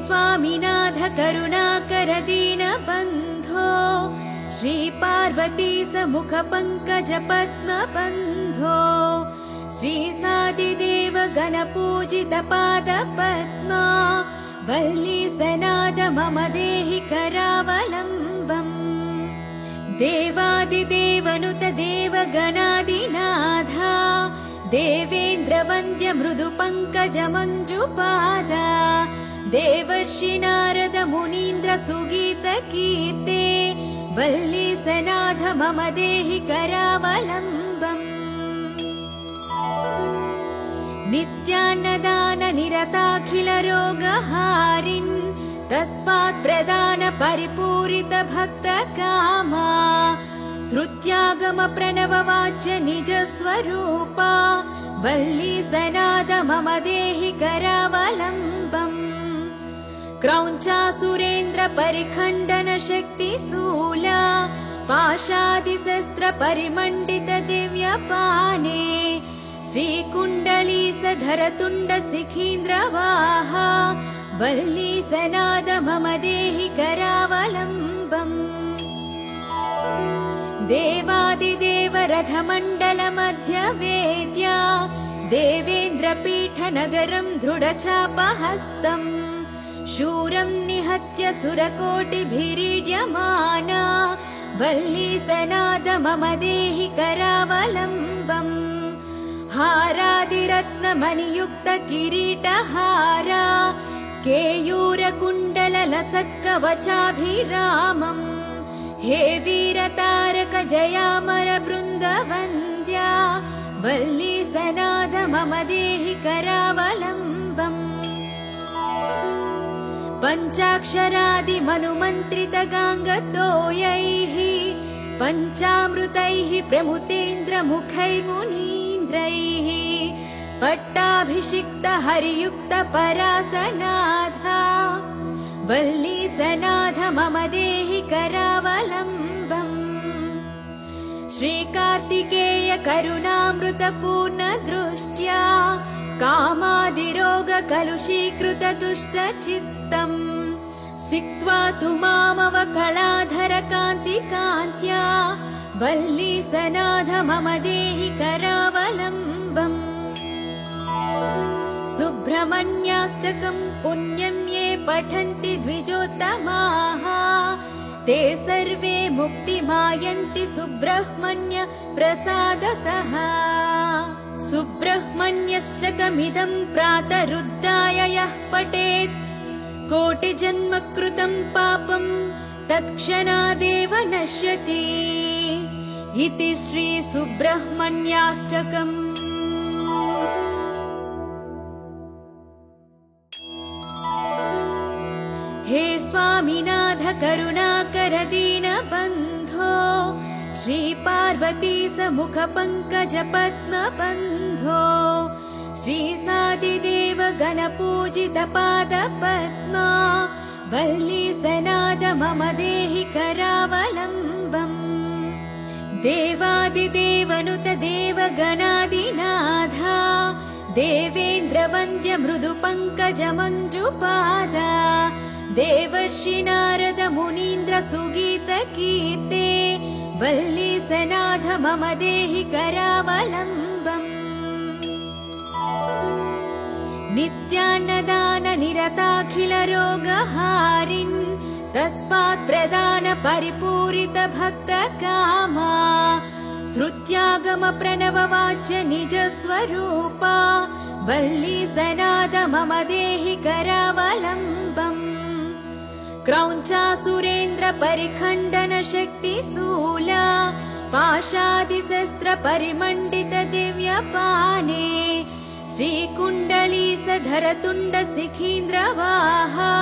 स्वामिनाथ करुणाकर दीनबन्धो श्री पार्वती समुख पंकज पद्मबन्धो श्री सादिदेव गणपूजित पाद पद्मा वल्ली सनाद मम देहि करावलम्बम् देवादिदेवनुत देवगणादिनाथा देवेन्द्र वन्द्य मृदु पंकज मंजुपादा देवर्षि नारद मुनीन्द्र सुगीत कीर्ते वल्ली सनाथ मम देहि करावलम्बम् नित्यान्नदान निरताखिल रोगहारिन् तस्मात् प्रदान परिपूरित भक्त कामा श्रुत्यागम प्रणव वाच्य निज स्वरूपा वल्ली सनाद मम देहि करावलम्बम् क्रौञ्चासुरेन्द्र परिखण्डन शक्ति शूला पाशादिशस्त्र परिमण्डित दिव्यपाने श्रीकुण्डलीसधर तुण्ड सिखीन्द्रवाहा वल्ली सनाद मम देहि करावलम्बम् देवादिदेव रथमण्डल मध्य वेद्या देवेन्द्र पीठ नगरं दृढचापहस्तम् शूरं निहत्य सुरकोटिभिरीड्यमाना वल्ली सनाद मम देहि करावलम्बम् हारादिरत्नमणियुक्त किरीटहारा केयूरकुण्डल लसत्कवचाभिरामम् हे वीरतारक जयामर बृन्दवन्द्या वल्ली सनाद मम देहि करावलम्बम् पञ्चाक्षरादि मनुमन्त्रित गाङ्गतोयैः पञ्चामृतैः प्रमुतेन्द्र मुखैर्मुनीन्द्रैः पट्टाभिषिक्त हरियुक्त परासनाथा वल्ली सनाथ मम देहि करावलम्बम् श्रीकार्तिकेय करुणामृत पूर्ण दृष्ट्या कामादिरोग कलुषीकृत दुष्ट चित्तम् सिक्त्वा तु मामवकलाधर कान्ति कान्त्या वल्ली सनाथ मम देहि करावलम्बम् सुब्रह्मण्याष्टकं पुण्यं ये पठन्ति द्विजोत्तमाः ते सर्वे मुक्तिमायन्ति सुब्रह्मण्य प्रसादतः सुब्रह्मण्यष्टकमिदं प्रातरुद्धाय यः पठेत् कोटिजन्म कृतं पापं तत्क्षणादेव नश्यति इति श्री सुब्रह्मण्याष्टकम्। हे स्वामिनाथ करुणाकर दीनबन्धो श्री पार्वती समुख पंकज पद्मबन्धो श्री सादिदेव गणपूजित पाद पद्मा वल्ली सनाद मम देहि करावलम्बम् देवादिदेवनुत देवगणादिनाथा देवेन्द्र वन्द्य मृदु पंकज मंजुपादा देवर्षि नारद मुनीन्द्र सुगीत कीर्ते वल्ली सनाथ मम देहि करावलम्बम् नित्यान्नदान निरताखिल रोगहारिन् तस्मात् प्रदान परिपूरित भक्त कामा श्रुत्यागम प्रणव वाच्य निज स्वरूपा वल्ली सनाद मम देहि करावलम्बम् क्रौञ्चासुरेन्द्र परिखण्डन शक्ति शूला पाशादिशस्त्र परिमण्डित दिव्यपाने श्रीकुण्डलीसधर तुण्ड सिखीन्द्रवाहा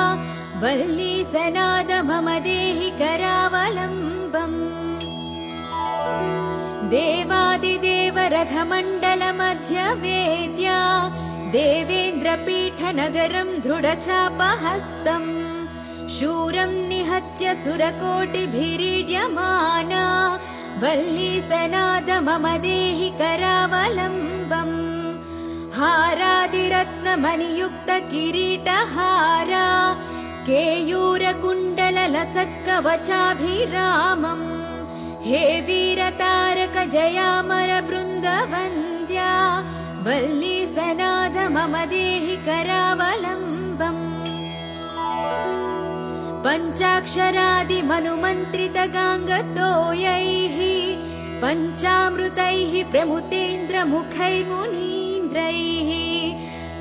वल्ली सनाद मम देहि करावलम्बम् देवादिदेव रथमण्डल मध्य वेद्या देवेन्द्र पीठ नगरं दृढचापहस्तम् शूरं निहत्य सुरकोटिभिरीड्यमाना वल्ली सनाद मम देहि करावलम्बम् हारादिरत्नमणियुक्त किरीटहारा केयूरकुण्डललसत्कवचाभिरामम् हे वीरतारक जयामर बृन्दवन्द्या वल्ली सनाथ मम देहि करावलम्बम् पञ्चाक्षरादिमनुमन्त्रितगाङ्गतोयैः पञ्चामृतैः प्रमुतेन्द्रमुखैर्मुनीन्द्रैः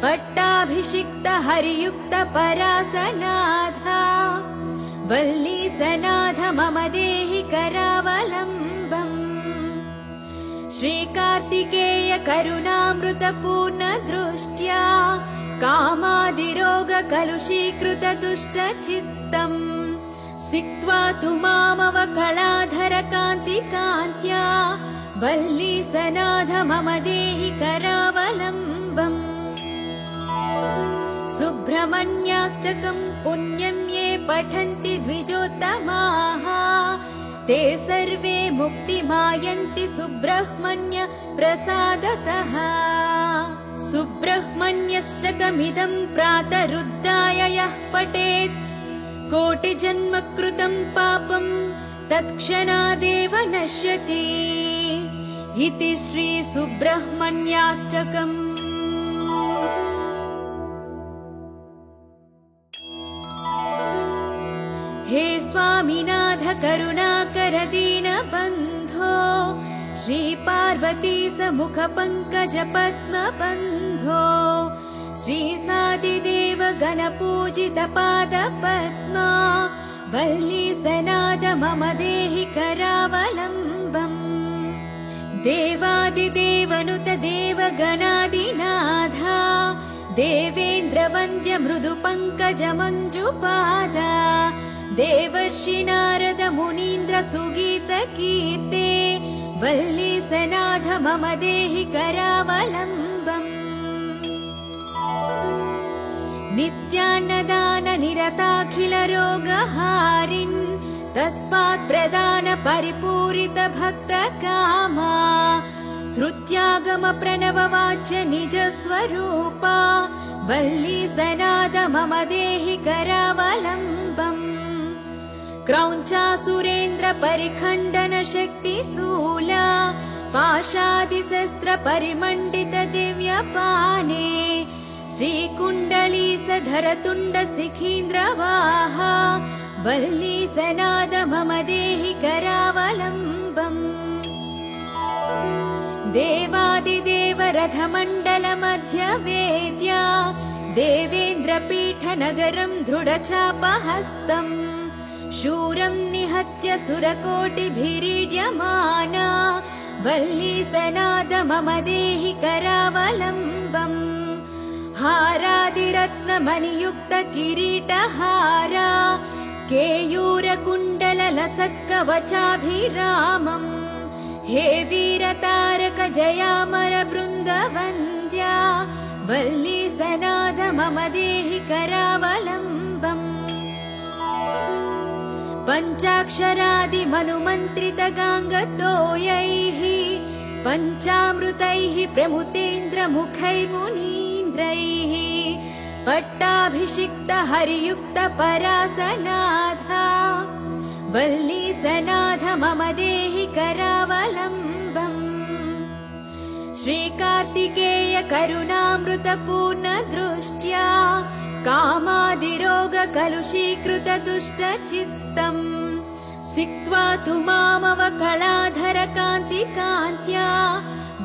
पट्टाभिषिक्त हरियुक्त परासनाथा वल्ली सनाथ मम देहि करावलम्बम् श्रीकार्तिकेय करुणामृतपूर्ण दृष्ट्या कामादिरोग कलुषीकृत दुष्टचित्तम् सिक्त्वा तु मामवकलाधर कान्तिकान्त्या वल्ली सनाथ मम देहि करावलम्बम् सुब्रह्मण्याष्टकम् पुण्यं ये पठन्ति द्विजोत्तमाः ते सर्वे मुक्तिमायन्ति सुब्रह्मण्य प्रसादतः सुब्रह्मण्यष्टकमिदं प्रातरुद्धाय यः पठेत् कोटिजन्म कृतं पापं तत्क्षणादेव नश्यति इति श्री सुब्रह्मण्याष्टकम्। हे स्वामिनाथ करुणाकर दीनबन्धो श्री पार्वती समुख पंकज पद्म बन्धो श्री सादिदेव गणपूजित पाद पद्मा वल्ली सनाथ मम देहि करावलम्बम् देवादिदेवनुत देवगणादिनाथा देवेन्द्र वन्द्य मृदु पंकज मञ्जुपादा देवर्षि नारद मुनीन्द्र सुगीत कीर्ते वल्ली सनाथ मम देहि करावलम्बम् नित्यान्नदान निरताखिल रोगहारिन् तस्मात् प्रदान परिपूरित भक्त कामा श्रुत्यागम प्रणव वाच्य निज स्वरूपा वल्ली सनाथ मम देहि करावलम्बम् क्रौञ्चासुरेन्द्र परिखण्डन शक्ति शूला पाशादिशस्त्र परिमण्डित दिव्यपाने श्रीकुण्डलीसधर तुण्ड शिखीन्द्रवाहा वल्ली सनाथ मम देहि करावलम्बम् देवादिदेव रथमण्डल मध्य वेद्या देवेन्द्र पीठ नगरं दृढचापहस्तम् शूरं निहत्य सुरकोटिभिरीड्यमाना वल्ली सनाथ मम देहि करावलम्बम् हारादिरत्नमणियुक्त किरीटहारा केयूरकुण्डललसत्कवचाभिरामम् हे वीरतारक जयामर बृन्दवन्द्या वल्ली सनाथ मम देहि करावलम्बम् पञ्चाक्षरादिमनुमन्त्रितगाङ्गतोयैः पञ्चामृतैः प्रमुतेन्द्रमुखैर्मुनीन्द्रैः पट्टाभिषिक्त हरियुक्त परासनाथा वल्ली सनाथ मम देहि करावलम्बम् श्रीकार्तिकेय करुणामृतपूर्ण दृष्ट्या कामादिरोग कलुषीकृत दुष्टचित्तम् सिक्त्वा तु मामवकलाधर कान्तिकान्त्या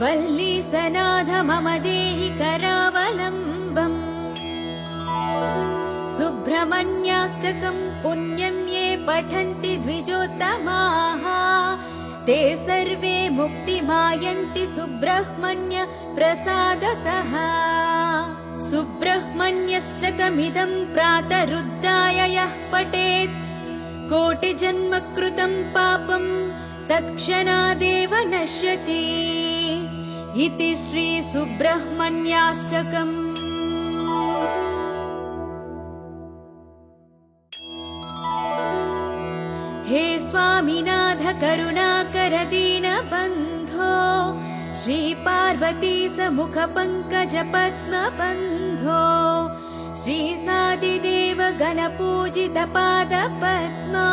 वल्ली सनाथ मम देहि करावलम्बम् सुब्रह्मण्याष्टकम् पुण्यं ये पठन्ति द्विजोत्तमाः ते सर्वे मुक्तिमायन्ति सुब्रह्मण्य प्रसादतः सुब्रह्मण्यष्टकमिदं प्रातरुद्धाय यः पठेत् कोटिजन्म कृतं पापं तत्क्षणादेव नश्यति इति श्री सुब्रह्मण्याष्टकम्। हे स्वामिनाथ करुणाकर दीनबन्धो श्री पार्वती समुख पंकज पद्म बन्धो श्री देवादिदेव गणपूजितपादपद्मा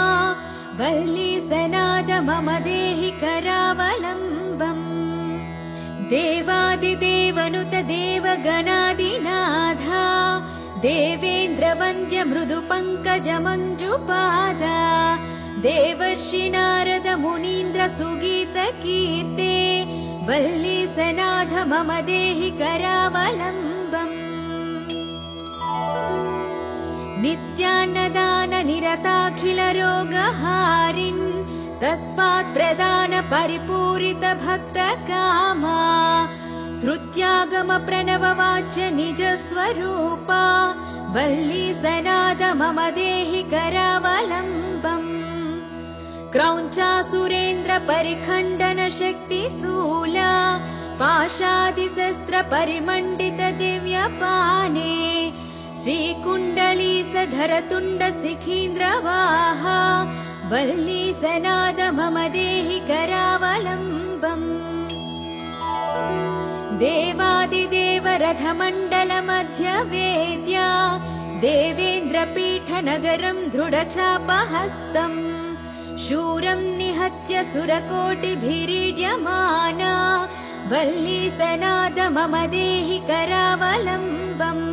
वल्ली सनाद मम देहि करावलम्बम् देवादिदेवनुत देवगणादिनाथा देवेन्द्रवन्द्य मृदुपङ्कजमञ्जुपादा देवर्षि नारद मुनीन्द्र सुगीतकीर्ते वल्ली सनाथ मम देहि करावलम्बम् नित्यान्नदान निरताखिल रोगहारिन् तस्मात् प्रदान परिपूरित भक्त कामा श्रुत्यागम प्रणव वाच्य निज स्वरूपा वल्ली सनाद मम देहि करावलम्बम् क्रौञ्चासुरेन्द्र परिखण्डन शक्ति शूला पाशादिशस्त्र परिमण्डित दिव्यपाने श्रीकुण्डली सधरतुण्ड शिखीन्द्रवाहा वल्ली सनाद मम देहि करावलम्बम् देवादिदेव रथमण्डल मध्य वेद्या देवेन्द्रपीठ नगरं दृढचापहस्तम् शूरं निहत्य सुरकोटिभिरीड्यमाना वल्ली सनाद मम देहि करावलम्बम्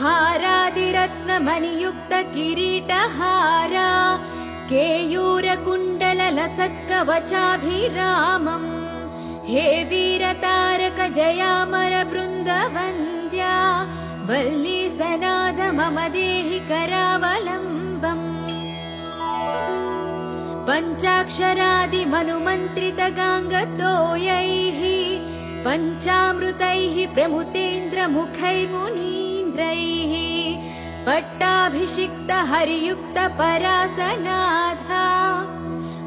हारादिरत्नमणियुक्त किरीटहारा केयूरकुण्डल लसत्कवचाभिरामम् हे वीरतारक जयामर बृन्दवन्द्या वल्ली सनाद मम देहि करावलम्बम् पञ्चाक्षरादि मनुमन्त्रित गाङ्गतोयैः पञ्चामृतैः प्रमुतेन्द्र मुखै मुनीन्द्रैः पट्टाभिषिक्त हरियुक्त परासनाथा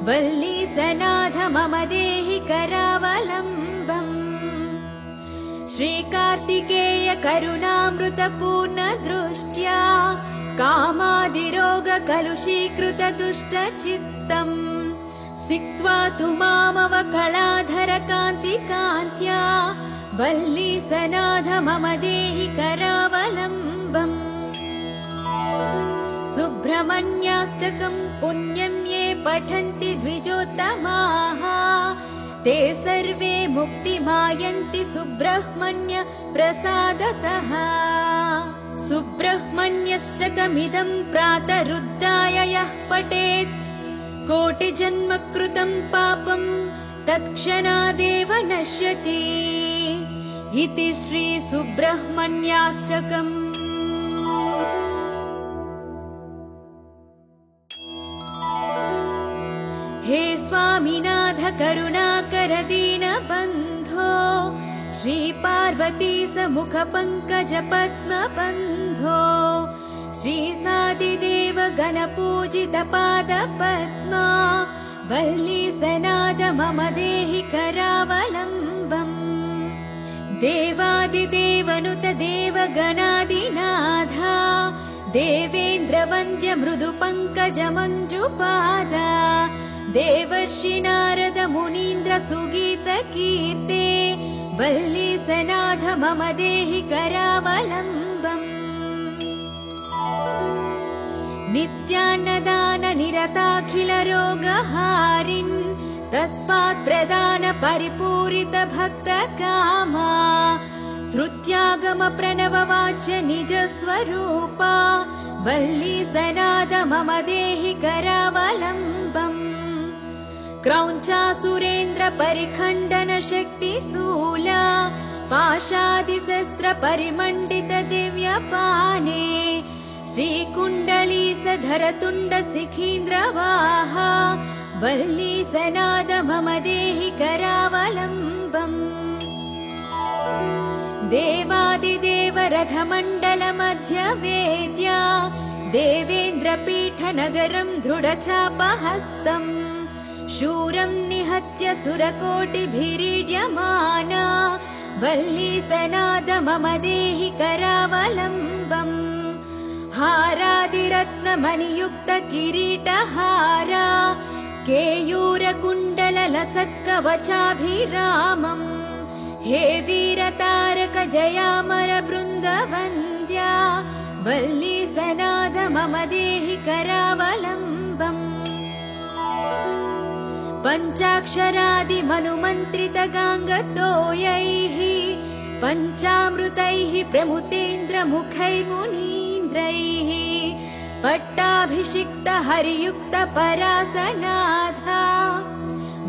वल्ली सनाथ मम देहि करावलम्बम् श्रीकार्तिकेय करुणामृत पूर्ण दृष्ट्या कामादिरोग कलुषीकृत दुष्ट चित्तम् सिक्त्वा तु मामव कलाधर कान्ति कान्त्या वल्ली सनाथ मम देहि करावलम्बम् सुब्रह्मण्याष्टकं पुण्यं ये पठन्ति द्विजोत्तमाः ते सर्वे मुक्तिमायन्ति सुब्रह्मण्य प्रसादतः सुब्रह्मण्यष्टकमिदं प्रातरुद्धाय यः पठेत् कोटिजन्म कृतं पापं तत्क्षणादेव नश्यति इति श्री सुब्रह्मण्याष्टकम्। हे स्वामिनाथ करुणाकर दीनबन्धो श्री पार्वती समुख पंकज पद्म बन्धो श्री सादिदेव गणपूजित पाद पद्मा वल्ली सनाद मम देहि करावलम्बम् देवादिदेवनुत देवगणादिनाथा देवेन्द्रवन्द्य मृदु पंकज मञ्जुपादा देवर्षि नारद मुनीन्द्र सुगीतकीर्ते वल्ली सनाथ मम देहि करावलम्बम् नित्यान्नदान निरताखिल रोगहारिन् तस्मात् प्रदान परिपूरित भक्त कामा श्रुत्यागम प्रणव वाच्य निज स्वरूपा वल्ली सनाद मम देहि करावलम्बम् क्रौञ्चासुरेन्द्र परिखण्डन शक्ति शूला पाशादिशस्त्र परिमण्डित दिव्यपाने श्रीकुण्डली सधरतुण्ड शिखीन्द्रवाहा वल्ली सनाद मम देहि करावलम्बम् देवादिदेव रथमण्डल मध्य वेद्या देवेन्द्रपीठ नगरं दृढचापहस्तम् शूरं निहत्य सुरकोटिभिरीड्यमाना वल्ली सनाद मम देहि करावलम्बम् हारादिरत्नमणियुक्त किरीटहारा केयूरकुण्डल लसत्कवचाभिरामम् हे वीरतारक जयामर बृन्दवन्द्या वल्ली सनाथ मम देहि करावलम्बम् पञ्चाक्षरादिमनुमन्त्रितगाङ्गतोयैः पञ्चामृतैः प्रमुतेन्द्रमुखैर्मुनीन्द्रैः पट्टाभिषिक्त हरियुक्त परासनाथा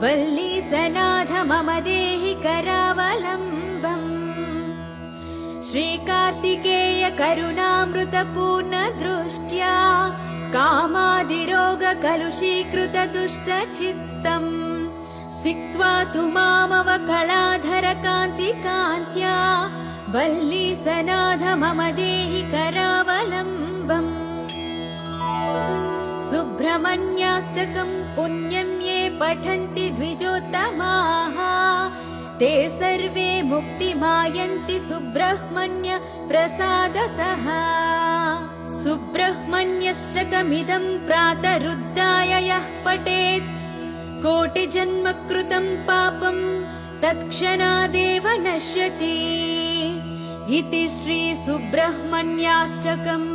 वल्ली सनाथ मम देहि करावलम्बम् श्रीकार्तिकेय करुणामृतपूर्ण दृष्ट्या कामादिरोग कलुषीकृत दुष्टचित्तम् सिक्त्वा तु मामवकलाधर कान्तिकान्त्या वल्ली सनाथ मम देहि करावलम्बम् सुब्रह्मण्याष्टकम् पुण्यम् ये पठन्ति द्विजोत्तमाः ते सर्वे मुक्तिमायन्ति सुब्रह्मण्य प्रसादतः सुब्रह्मण्यष्टकमिदम् प्रातरुद्धाय यः पठेत् कोटिजन्म कृतं पापम् तत्क्षणादेव नश्यति इति श्री सुब्रह्मण्याष्टकम्।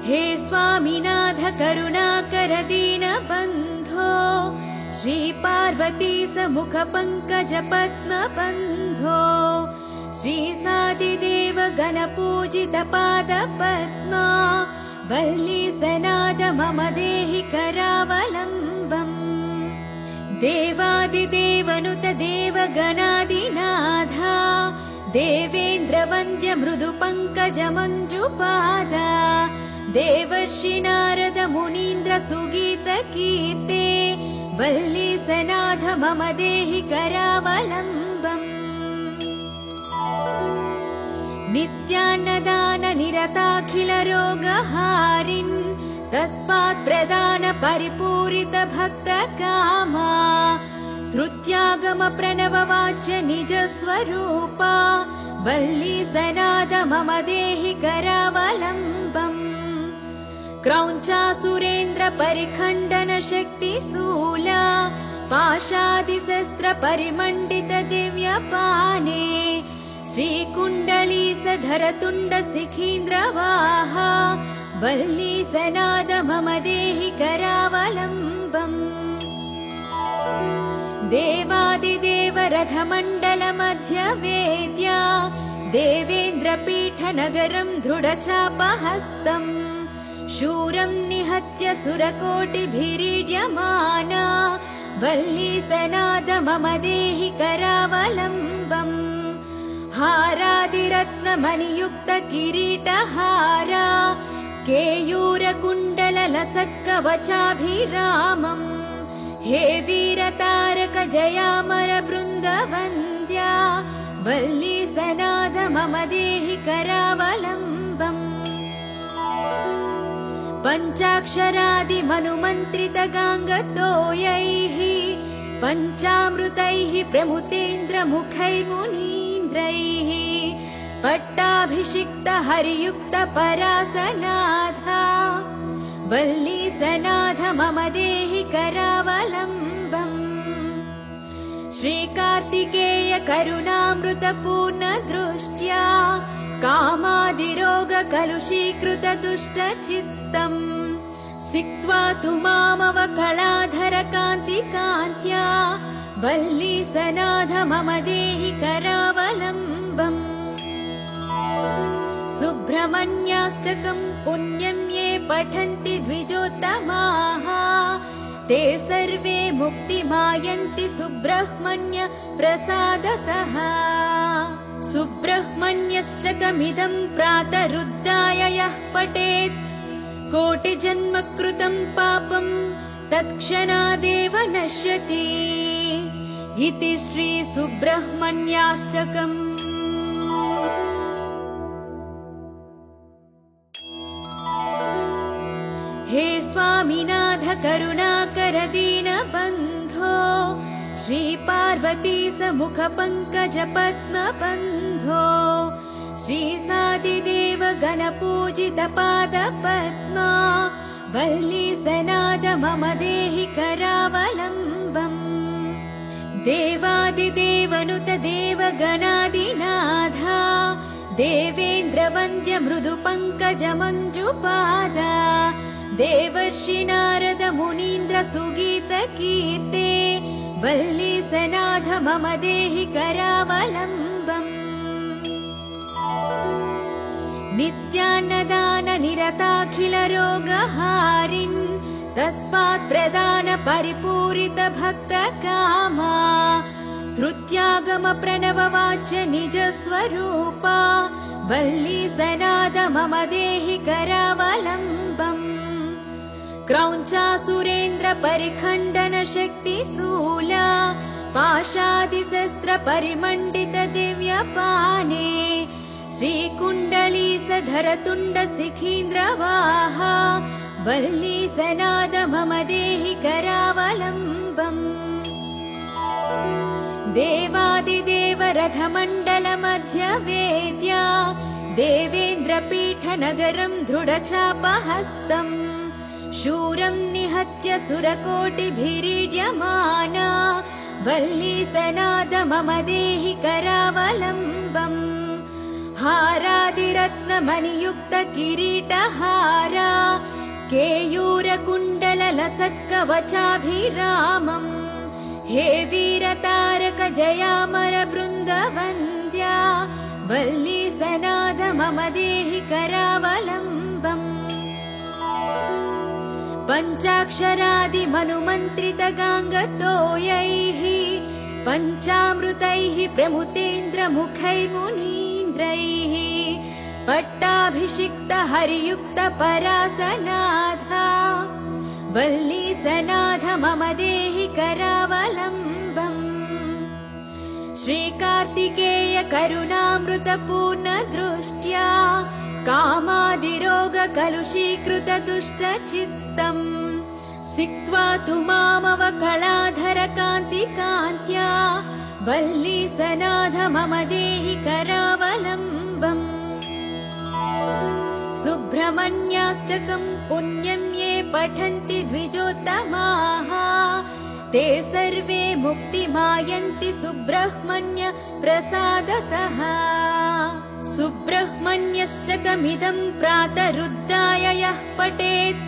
हे स्वामिनाथ करुणाकर दीनबन्धो श्री पार्वती समुख पंकज पद्म बन्धो श्री सादिदेव गणपूजित पाद पद्मा वल्ली सनाथ मम देहि करावलम्बम् देवादिदेवनुत देवगणादिनाथा देवेन्द्र वन्द्य मृदु पंकज मञ्जुपादा देवर्षि नारद मुनीन्द्र सुगीत कीर्ते वल्ली सनाथ मम देहि करावलम्बम् नित्यान्नदान निरताखिल रोगहारिन् तस्मात् प्रदान परिपूरित भक्त कामा श्रुत्यागम प्रणव वाच्य निज स्वरूपा वल्ली सनाथ मम देहि करावलम्बम् क्रौञ्चासुरेन्द्र परिखण्डन शक्ति शूला पाशादिशस्त्र परिमण्डित दिव्यपाने श्रीकुण्डलीसधर तुण्ड शिखीन्द्रवाहा वल्ली सनाथ मम देहि करावलम्बम् देवादिदेव रथमण्डल मध्य वेद्या देवेन्द्रपीठ नगरं दृढचापहस्तम् शूरं निहत्य सुरकोटिभिरीड्यमाना वल्ली सनाथ मम देहि करावलम्बम् हारादिरत्नमणियुक्त किरीटहारा केयूरकुण्डल लसत्कवचाभिरामम् हे वीरतारक जयामर बृन्दवन्द्या वल्ली सनाथ मम देहि करावलम्बम् पञ्चाक्षरादिमनुमन्त्रित गाङ्गतोयैः पञ्चामृतैः प्रमुतेन्द्र मुखैर्मुनीन्द्रैः पट्टाभिषिक्त हरियुक्त परासनाथा वल्ली सनाथ मम देहि करावलम्बम् श्रीकार्तिकेय करुणामृतपूर्ण दृष्ट्या कामादिरोग कलुषीकृत दुष्टचित्तम् सिक्त्वा तु मामवकलाधर कान्तिकान्त्या वल्ली सनाथ मम देहि करावलम्बम् सुब्रह्मण्याष्टकम् पुण्यम् ये पठन्ति द्विजोत्तमाः ते सर्वे मुक्तिमायन्ति सुब्रह्मण्य प्रसादतः सुब्रह्मण्यष्टकमिदम् प्रातरुद्धाय यः पठेत् कोटिजन्म कृतं पापम् तत्क्षणादेव नश्यति इति श्री सुब्रह्मण्याष्टकम्। हे स्वामिनाथ करुणाकर दीनबन्धो श्री पार्वती समुख पंकज पद्म बन्धो श्री सादिदेव गणपूजित पाद पद्मा वल्ली सनाथ मम देहि करावलम्बम् देवादिदेवनुत देवगणादिनाथा देवेन्द्रवन्द्य मृदुपङ्कजमञ्जुपादा देवर्षि नारद मुनीन्द्र सुगीत कीर्ते वल्लीसनाथ मम देहि करावलम्बम् नित्यान्नदान निरताखिल रोगहारिन् तस्मात् प्रदान परिपूरित भक्त कामा श्रुत्यागम प्रणव वाच्य निज स्वरूपा वल्लीसनाद मम देहि करावलम्बम् क्रौञ्चासुरेन्द्र परिखण्डन शक्ति शूला पाशादिशस्त्र परिमण्डित दिव्यपाने श्रीकुण्डलीसधर तुण्ड शिखीन्द्रवाहा वल्लीसनाद मम देहि करावलम्बम् देवादिदेव रथमण्डल मध्य वेद्या देवेन्द्रपीठ नगरम् दृढचापहस्तम् शूरम् निहत्य सुरकोटिभिरीड्यमाना वल्लीसनाद मम देहि करावलम्बम् हारादिरत्नमणियुक्त किरीटहारा केयूरकुण्डल लसत्कवचाभिरामम् हे वीरतारक जयामर बृन्दवन्द्या वल्लीसनाद मम देहि करावलम्बम् पञ्चाक्षरादिमनुमन्त्रित गाङ्गतोयैः पञ्चामृतैः प्रमुतेन्द्र मुखैर्मुनीन्द्रैः पट्टाभिषिक्त हरियुक्त परासनाथा वल्लीसनाथ मम देहि करावलम्बम् श्रीकार्तिकेय करुणामृत पूर्ण दृष्ट्या कामादिरोग कलुषीकृत दुष्ट चित्तम् सिक्त्वा तु मामव कलाधर कान्ति कान्त्या वल्लीसनाथ मम देहि करावलम्बम् सुब्रह्मण्याष्टकम् पुण्यम् ये पठन्ति द्विजोत्तमाः ते सर्वे मुक्तिमायन्ति सुब्रह्मण्य प्रसादतः सुब्रह्मण्यष्टकमिदम् प्रातरुद्धाय यः पठेत्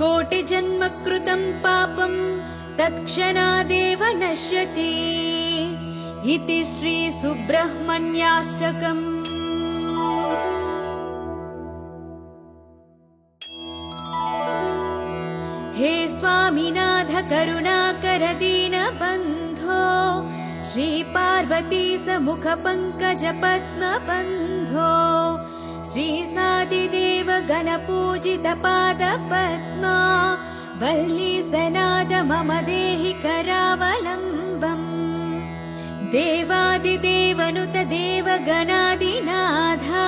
कोटिजन्म कृतं पापं तत्क्षणादेव नश्यति इति श्री सुब्रह्मण्याष्टकम्। हे स्वामिनाथ करुणाकर दीनबन्धो श्री पार्वती समुख पंकज पद्म बन्धो श्री सादिदेव गणपूजित पाद पद्मा वल्लीसनाद मम देहि करावलम्बम् देवादिदेवनुत देवगणादिनाथा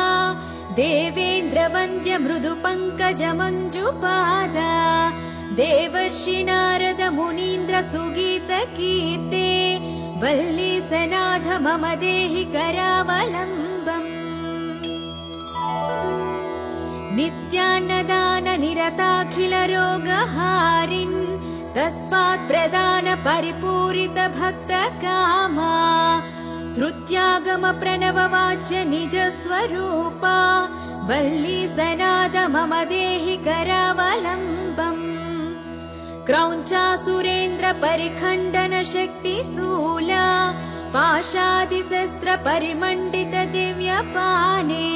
देवेन्द्रवन्द्य मृदु पंकज मञ्जुपादा देवर्षि नारद मुनीन्द्र सुगीत कीर्ते वल्लीसनाथ मम देहि करावलम्बम् नित्यान्नदान निरताखिल रोगहारिन् तस्मात् प्रदान परिपूरित भक्त कामा श्रुत्यागम प्रणव वाच्य निज स्वरूपा वल्लीसनाद मम देहि करावलम्बम् क्रौञ्चासुरेन्द्र परिखण्डन शक्ति शूला पाशादिशस्त्र परिमण्डित दिव्यपाने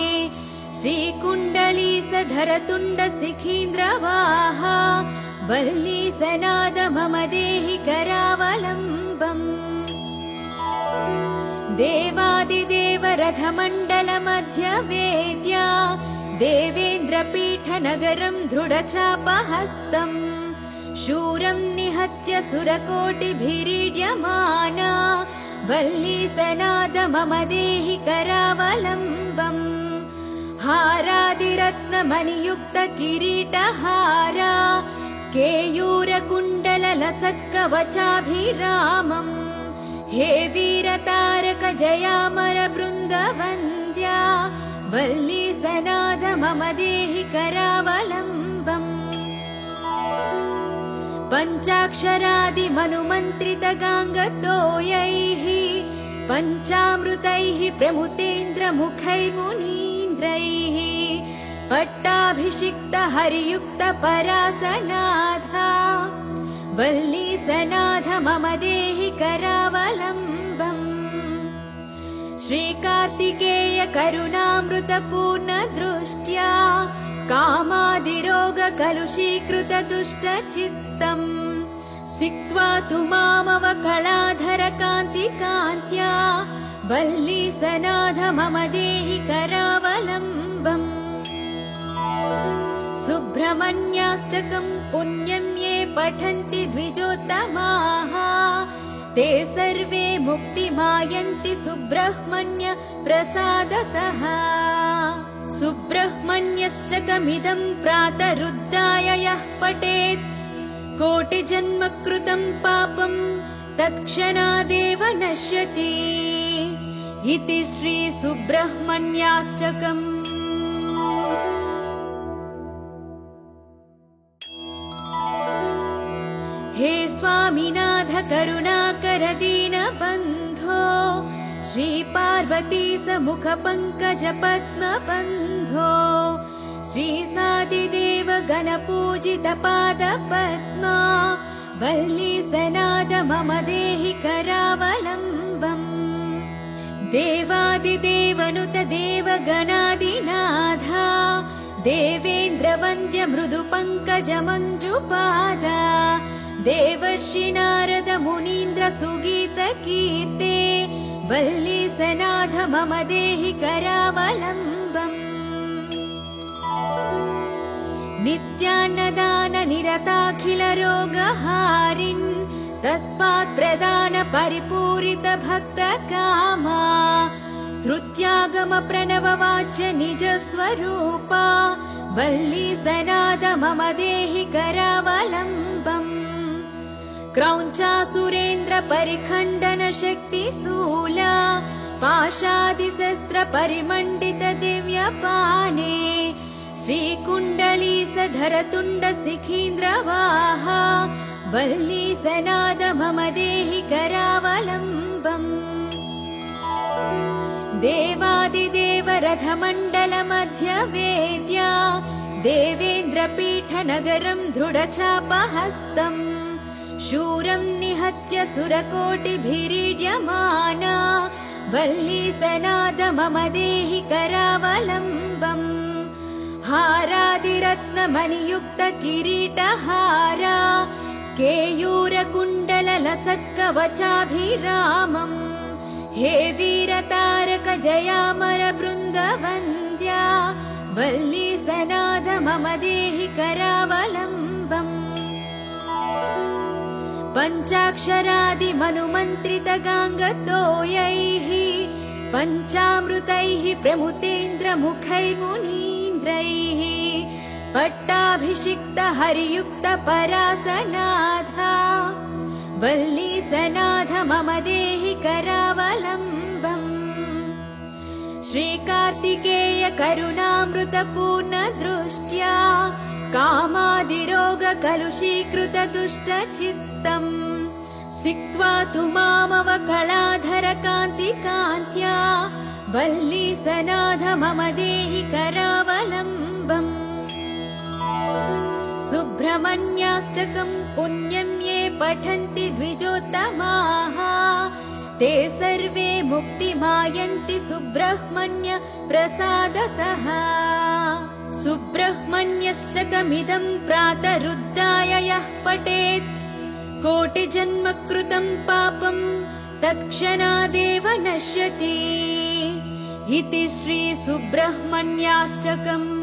श्रीकुण्डलीसधर तुण्ड शिखीन्द्रवाहा वल्लीसनाद मम देहि करावलम्बम् देवादिदेव रथमण्डल मध्य वेद्या देवेन्द्रपीठ नगरम् दृढचापहस्तम् शूरम् निहत्य सुरकोटिभिरीड्यमाना वल्लीसनाद मम देहि करावलम्बम् हारादिरत्नमणियुक्त किरीटहारा केयूरकुण्डल लसत्कवचाभिरामम् हे वीरतारक जयामर बृन्दवन्द्या वल्लीसनाद मम देहि करावलम्बम् पञ्चाक्षरादिमनुमन्त्रितगाङ्गतोयैः पञ्चामृतैः प्रमुतेन्द्रमुखैर्मुनीन्द्रैः पट्टाभिषिक्तहरियुक्तपरासनाथा वल्लीसनाथ मम देहि करावलम्बम्। श्रीकार्तिकेय करुणामृतपूर्णदृष्ट्या कामादिरोगकलुषीकृतदुष्टचित्तम् सिक्त्वा तु मामवकलाधरकान्तिकान्त्या वल्लीसनाथ मम देहि करावलम्बम्। सुब्रह्मण्याष्टकम् पुण्यं ये पठन्ति द्विजोत्तमाः ते सर्वे मुक्तिमायन्ति सुब्रह्मण्य प्रसादतः। सुब्रह्मण्यष्टकमिदं प्रातरुद्धाय यः पठेत् कोटिजन्मकृतं पापं तत्क्षणादेव नश्यति इति श्री सुब्रह्मण्याष्टकम्। हे स्वामिनाथ करुणाकर दीनबन्धो श्रीपार्वती समुख पंकज पद्मबन्धो श्रीसादिदेव गणपूजित पादपद्मा वल्लीसनाथ मम देहि करावलम्बम्। देवादिदेवनुत देवगणादिनाथा देवेन्द्रवन्द्य मृदु पंकज मञ्जुपादा देवर्षि नारद मुनीन्द्र सुगीत कीर्ते वल्लीसनाथ मम देहि करावलम्बम्। नित्यान्नदान निरताखिल रोगहारिन् तस्मात् प्रदान परिपूरित भक्त कामा श्रुत्यागम प्रणव वाच्य निज स्वरूपा वल्लीसनाथ मम देहि करावलम्बम्। क्रौञ्चासुरेन्द्र परिखण्डन शक्तिशूला पाशादिशस्त्र परिमण्डित दिव्यपाने श्रीकुण्डलीसधर तुण्ड शिखीन्द्रवाहा वल्लीसनाथ मम देहि करावलम्बम्। देवादिदेव रथमण्डल मध्य वेद्या देवेन्द्रपीठ नगरं दृढचापहस्तम् शूरं निहत्य सुरकोटिभिरीड्यमाना वल्लीसनाथ मम देहि करावलम्बम्। हारादिरत्नमणियुक्त किरीटहारा केयूरकुण्डल लसत्कवचाभिरामम् हे वीरतारक जयामर बृन्दवन्द्या वल्लीसनाथ मम देहि करावलम्बम्। पञ्चाक्षरादिमनुमन्त्रितगाङ्गतोयैः पञ्चामृतैः प्रमुतेन्द्रमुखैर्मुनीन्द्रैः पट्टाभिषिक्तहरियुक्तपरासनाथा वल्लीसनाथ मम देहि करावलम्बम्। श्रीकार्तिकेय करुणामृतपूर्णदृष्ट्या कामादिरोगकलुषीकृतदुष्टचित्तम् सिक्त्वा तु मामवकलाधरकान्तिकान्त्या वल्लीसनाथ मम देहि करावलम्बम्। सुब्रह्मण्याष्टकम् पुण्यं ये पठन्ति द्विजोत्तमाः ते सर्वे मुक्तिमायन्ति सुब्रह्मण्य प्रसादतः। सुब्रह्मण्यष्टकमिदं प्रातरुद्धाय यः पठेत् कोटिजन्मकृतं पापं तत्क्षणादेव नश्यति इति श्री सुब्रह्मण्याष्टकम्।